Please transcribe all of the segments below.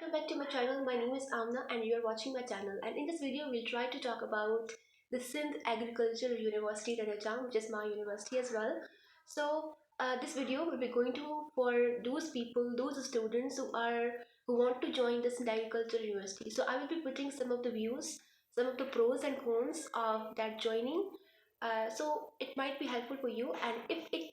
welcome back to my channel. My name is Amna and you are watching my channel, and in this video we'll try to talk about the Sindh Agricultural University Ranajam, which is my university as well. So this video will be going to for those people, those students who want to join the Sindh Agricultural University. So I will be putting some of the views, some of the pros and cons of that joining. So it might be helpful for you, and if it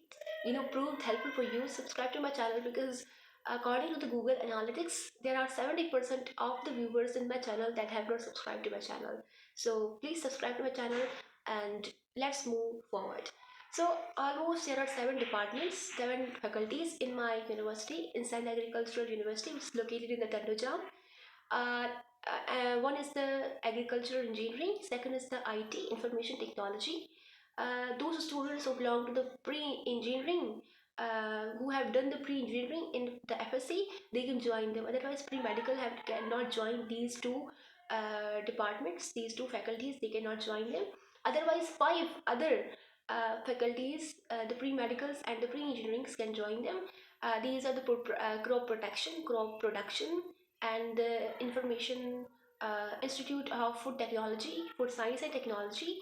proved helpful for you, subscribe to my channel, because according to the Google Analytics, there are 70% of the viewers in my channel that have not subscribed to my channel. So please subscribe to my channel and let's move forward. So almost there are 7 departments, 7 faculties in my university, in Sindh Agricultural University, which is located in the Tandujam. Uh, One is the agricultural engineering, second is the IT, information technology. Those students who belong to the pre-engineering, who have done the pre-engineering in the FSC, they can join them. Otherwise, pre-medical cannot join these two departments, these two faculties. They cannot join them. Otherwise, 5 other faculties, the pre-medicals and the pre-engineerings, can join them. These are the crop protection, crop production, and the information Institute of Food Technology, Food Science and Technology.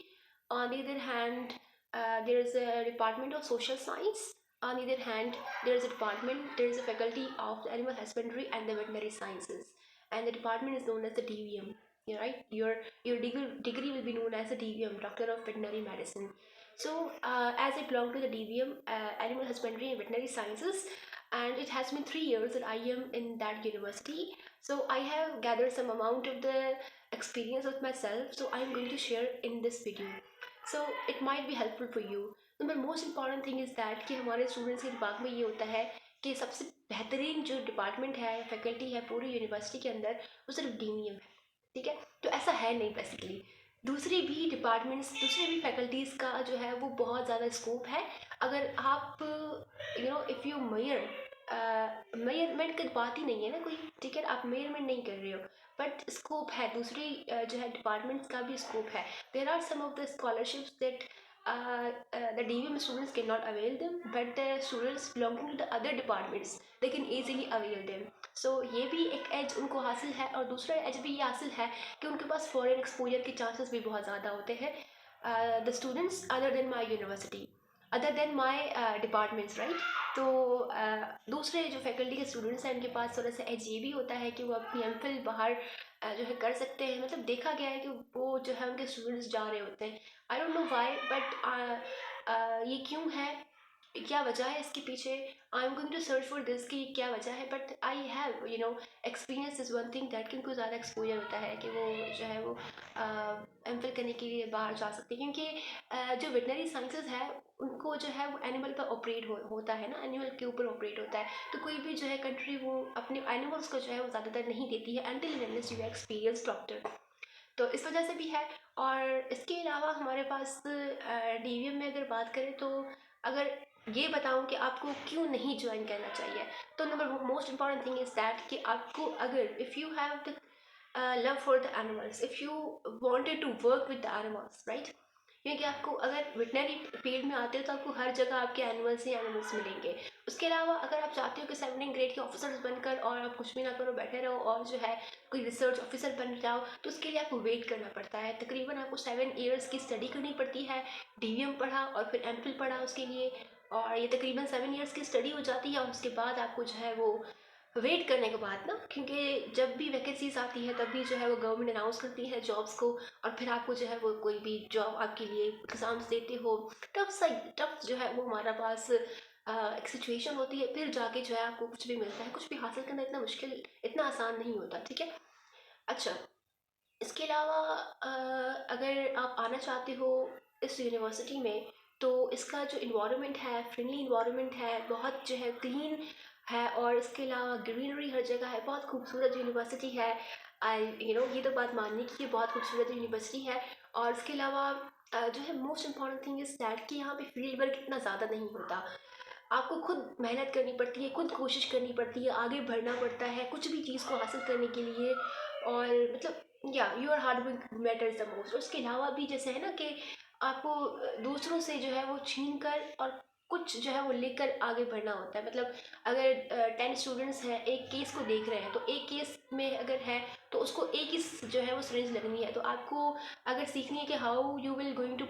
On the other hand, there is a department of social science. On the other hand, there is a faculty of the animal husbandry and the veterinary sciences, and the department is known as the DVM. You're right. Your degree will be known as a DVM, Doctor of Veterinary Medicine. So, as I belong to the DVM, Animal Husbandry and Veterinary Sciences, and it has been 3 years that I am in that university. So I have gathered some amount of the experience of myself. So I'm going to share in this video. So it might be helpful for you. The most important thing is that कि हमारे students के दिमाग में ये होता है कि सबसे बेहतरीन जो डिपार्टमेंट है, फैकल्टी है पूरी यूनिवर्सिटी के अंदर, वो सिर्फ डीमीएम है. ठीक है, तो ऐसा है नहीं. बेसिकली दूसरी भी डिपार्टमेंट्स, दूसरी भी फैकल्टीज़ का जो है वो बहुत ज़्यादा स्कोप है. अगर आप इफ़ यू मेजरमेंट की बात ही नहीं है ना कोई. ठीक है, आप मेजरमेंट नहीं कर रहे हो, बट स्कोप है. दूसरी जो है डिपार्टमेंट्स का भी स्कोप है. There are some of the scholarships that the DVM students cannot avail them, but the students belonging to the other departments, they can easily avail them. So ये भी एक एज उनको हासिल है, और दूसरा एज भी ये हासिल है कि उनके पास फॉरेन एक्सपोजर के चांसेस भी बहुत ज़्यादा होते हैं. The students other than my university, other than my departments, right. तो दूसरे जो फैकल्टी के स्टूडेंट्स हैं, उनके पास थोड़ा सा एज ये भी होता है कि वो अपनी एमफिल बाहर जो है कर सकते हैं. मतलब देखा गया है कि वो जो है उनके स्टूडेंट्स जा रहे होते हैं. I don't know why, but ये क्यों है, क्या वजह है इसके पीछे. I am going to search for this कि क्या वजह है. But I have experience is one thing that कि उनको ज़्यादा एक्सपोजर होता है कि वो जो है वो एम फिल करने के लिए बाहर जा सकते हैं. क्योंकि जो वेटनरी साइंसेज है, उनको जो है वो एनिमल पर ऑपरेट होता है ना, एनिमल के ऊपर ऑपरेट होता है. तो कोई भी जो है कंट्री वो अपने एनिमल्स को जो है वो ज़्यादातर नहीं देती है until unless you experience doctor. तो इस वजह से भी है. और इसके अलावा हमारे पास डीवीएम में अगर बात करें, तो अगर ये बताऊं कि आपको क्यों नहीं ज्वाइन करना चाहिए, तो number most important thing is that कि आपको अगर if you have the love for the animals, if you wanted to work with the animals, right. क्योंकि आपको अगर वेटनरी फील्ड में आते हो तो आपको हर जगह आपके एनिमल्स ही एनिमल्स मिलेंगे. उसके अलावा अगर आप चाहते हो कि 17 ग्रेड के ऑफिसर्स बनकर और आप कुछ भी ना करो, बैठे रहो और जो है कोई रिसर्च ऑफिसर बन जाओ, तो उसके लिए आपको वेट करना पड़ता है. तकरीबन आपको 7 ईयर्स की स्टडी करनी पड़ती है. डीवीएम पढ़ा और फिर एमफिल पढ़ा उसके लिए, और ये तकरीबन 7 ईयर्स की स्टडी हो जाती है. और उसके बाद आपको जो है वो वेट करने के बाद ना, क्योंकि जब भी वैकेंसीज आती है तब भी जो है वो गवर्नमेंट अनाउंस करती है जॉब्स को, और फिर आपको जो है वो कोई भी जॉब आपके लिए एग्ज़ाम्स देते हो. टफ जो है वो हमारा पास एक सिचुएशन होती है. फिर जाके जो है आपको कुछ भी मिलता है. कुछ भी हासिल करना इतना मुश्किल, इतना आसान नहीं होता. ठीक है. अच्छा, इसके अलावा अगर आप आना चाहते हो इस यूनिवर्सिटी में, तो इसका जो इन्वायरमेंट है, फ्रेंडली इन्वायरमेंट है, बहुत जो है क्लीन है, और इसके अलावा ग्रीनरी हर जगह है. बहुत खूबसूरत यूनिवर्सिटी है. आई ये तो बात मानने की, ये बहुत खूबसूरत यूनिवर्सिटी है. और इसके अलावा जो है most important thing is that कि यहाँ पे फील्ड वर्क इतना ज़्यादा नहीं होता. आपको खुद मेहनत करनी पड़ती है, खुद कोशिश करनी पड़ती है, आगे बढ़ना पड़ता है कुछ भी चीज़ को हासिल करने के लिए. और मतलब या your hard work matters the most. उसके अलावा भी जैसे है ना कि आपको दूसरों से जो है वो छीन कर और कुछ जो है वो लेकर आगे बढ़ना होता है। मतलब अगर 10 स्टूडेंट्स हैं, एक केस को देख रहे हैं, तो एक केस में अगर है तो उसको एक ही जो है वो सिरिंज लगनी है। तो आपको अगर सीखनी है कि how you will going to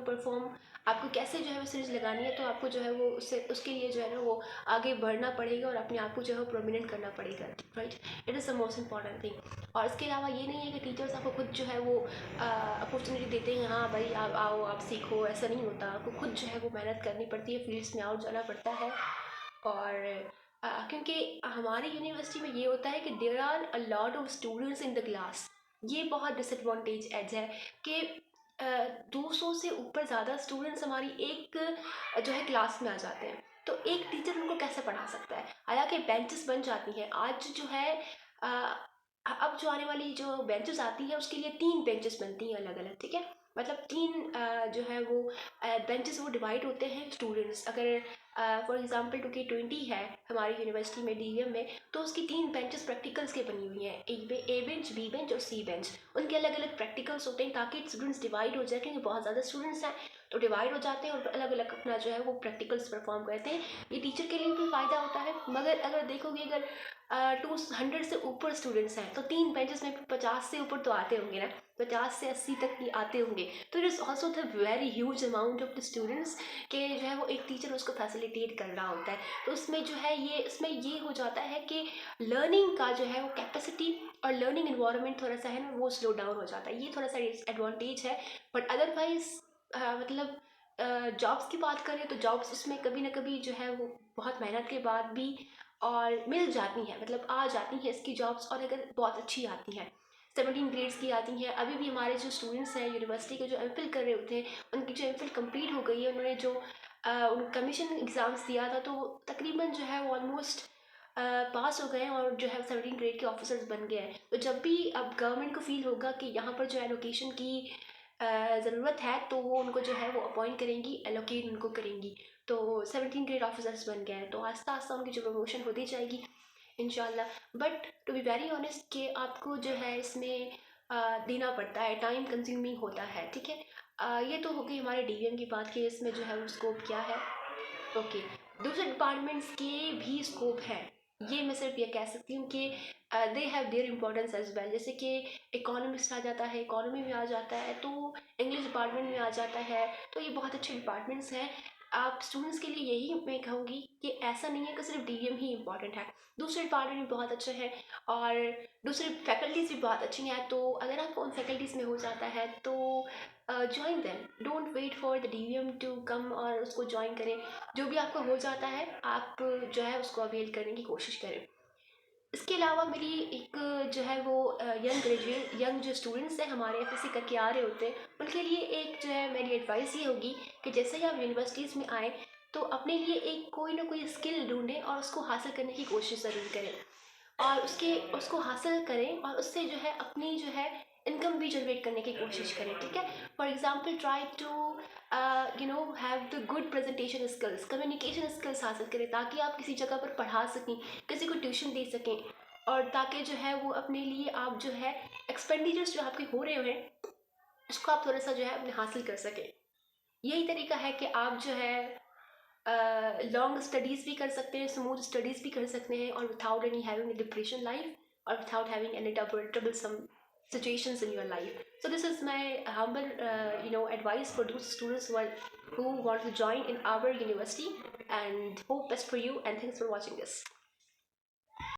perform, आपको कैसे जो है वो सिरिंज लगानी है, तो आपको जो है वो उससे उसके लिए जो है ना वो आगे बढ़ना पड़ेगा और अपने आप को जो है प्रोमिनेंट करना पड़ेगा, right. It is the most important thing. और इसके अलावा ये नहीं है कि टीचर्स आपको खुद जो है वो अपॉर्चुनिटी देते हैं, हाँ भाई आप आओ आप सीखो, ऐसा नहीं होता। आपको खुद जो है वो मेहनत करनी पड़ती है, फील्ड्स में आउट जाना पड़ता है। और क्योंकि हमारी यूनिवर्सिटी में ये होता है कि there are a lot of students in the class. ये बहुत डिसएडवांटेज एज है कि 200 से ऊपर ज़्यादा स्टूडेंट्स हमारी एक जो है क्लास में आ जाते हैं। तो एक टीचर उनको कैसे पढ़ा सकता है? हालांकि बेंचेस बन जाती हैं आज जो है, अ, अब जो आने वाली जो बेंचेस आती हैं उसके लिए 3 बेंचेस बनती हैं अलग अलग, ठीक है। मतलब 3 जो है वो बेंचेस वो डिवाइड होते हैं स्टूडेंट्स। अगर फॉर एग्जांपल 2K20 है हमारी यूनिवर्सिटी में डीवीएम में, तो उसकी 3 बेंचेस प्रैक्टिकल्स के बनी हुई हैं, एक ए बेंच, बी बेंच और सी बेंच। उनके अलग अलग प्रैक्टिकल्स होते हैं ताकि स्टूडेंट्स डिवाइड हो जाए, क्योंकि बहुत ज़्यादा स्टूडेंट्स हैं तो डिवाइड हो जाते हैं और अलग अलग अपना जो है वो प्रैक्टिकल्स परफॉर्म करते हैं। ये टीचर के लिए भी फ़ायदा होता है। मगर अगर देखोगे, अगर 200 से ऊपर स्टूडेंट्स हैं तो 3 बेंचेस में 50 से ऊपर तो आते होंगे ना, 50 से 80 तक ही आते होंगे। तो it is also the very huge amount of the students के जो है वो एक टीचर उसको फैसिलिटेट कर रहा होता है। तो उसमें जो है ये इसमें ये हो जाता है कि लर्निंग का जो है वो कैपेसिटी और लर्निंग इन्वायरमेंट थोड़ा सा है ना वो स्लो डाउन हो जाता है। ये थोड़ा सा एडवांटेज है। बट अदरवाइज मतलब जॉब्स की बात करें तो जॉब्स उसमें कभी ना कभी जो है वो बहुत मेहनत के बाद भी और मिल जाती हैं, मतलब आ जाती हैं इसकी जॉब्स, और अगर बहुत अच्छी आती हैं 17 ग्रेड्स की आती हैं। अभी भी हमारे जो स्टूडेंट्स हैं यूनिवर्सिटी के जो एमफिल कर रहे होते हैं, उनकी जो एमफिल कंप्लीट हो गई है, उन्होंने जो उन कमीशन एग्ज़ाम्स दिया था तो तकरीबन जो है वो ऑलमोस्ट पास हो गए हैं और जो है 17 ग्रेड के ऑफिसर्स बन गए हैं। तो जब भी अब गवर्नमेंट को फील होगा कि यहाँ पर जो एलोकेशन की ज़रूरत है तो वो उनको जो है वो अपॉइंट करेंगी, एलोकेट उनको करेंगी। तो 17 ग्रेड ऑफिसर्स बन गए हैं तो आस्ता आस्ता उनकी जो प्रमोशन होती जाएगी इंशाल्लाह। But to be very honest कि आपको जो है इसमें देना पड़ता है, टाइम कंज्यूमिंग होता है, ठीक है। ये तो हो गई हमारे डीवीएम की बात कि इसमें जो है वो स्कोप क्या है। ओके, दूसरे डिपार्टमेंट्स के भी स्कोप है। ये मैं सिर्फ ये कह सकती हूँ कि they have their importance as well. जैसे कि इकोनॉमिक्स आ जाता है, इकोनॉमी में आ जाता है, तो इंग्लिश डिपार्टमेंट में आ जाता है। तो ये बहुत अच्छे डिपार्टमेंट्स हैं। आप स्टूडेंट्स के लिए यही मैं कहूँगी कि ऐसा नहीं है कि सिर्फ डीवीएम ही इंपॉर्टेंट है, दूसरे डिपार्टमेंट भी बहुत अच्छे हैं और दूसरी फैकल्टीज़ भी बहुत अच्छी हैं। तो अगर आपको उन फैकल्टीज़ में हो जाता है तो join them, don't wait for the DVM to come और उसको ज्वाइन करें। जो भी आपको हो जाता है आप जो है उसको अवेल करने की कोशिश करें। इसके अलावा मेरी एक जो है वो यंग जो स्टूडेंट्स हैं हमारे एफएससी करके आ रहे होते हैं, उनके लिए एक जो है मेरी एडवाइस ये होगी कि जैसे ही आप यूनिवर्सिटीज़ में आए तो अपने लिए एक कोई ना कोई स्किल ढूंढें और उसको हासिल करने की कोशिश ज़रूर करें और उसको हासिल करें और उससे जो है अपनी जो है इनकम भी जनरेट करने की कोशिश करें, ठीक है। For example try to have the good presentation skills, communication skills हासिल करें ताकि आप किसी जगह पर पढ़ा सकें, किसी को ट्यूशन दे सकें, और ताकि जो है वो अपने लिए आप जो है एक्सपेंडिचर्स जो आपके हो रहे हैं उसको आप थोड़ा सा जो है अपने हासिल कर सकें। यही तरीका है कि आप जो है लॉन्ग स्टडीज़ भी कर सकते हैं, स्मूथ स्टडीज़ भी कर सकते हैं और without any having depression life और without having any troublesome situations in your life. So this is my humble advice for those students who want to join in our university, and hope best for you, and thanks for watching this.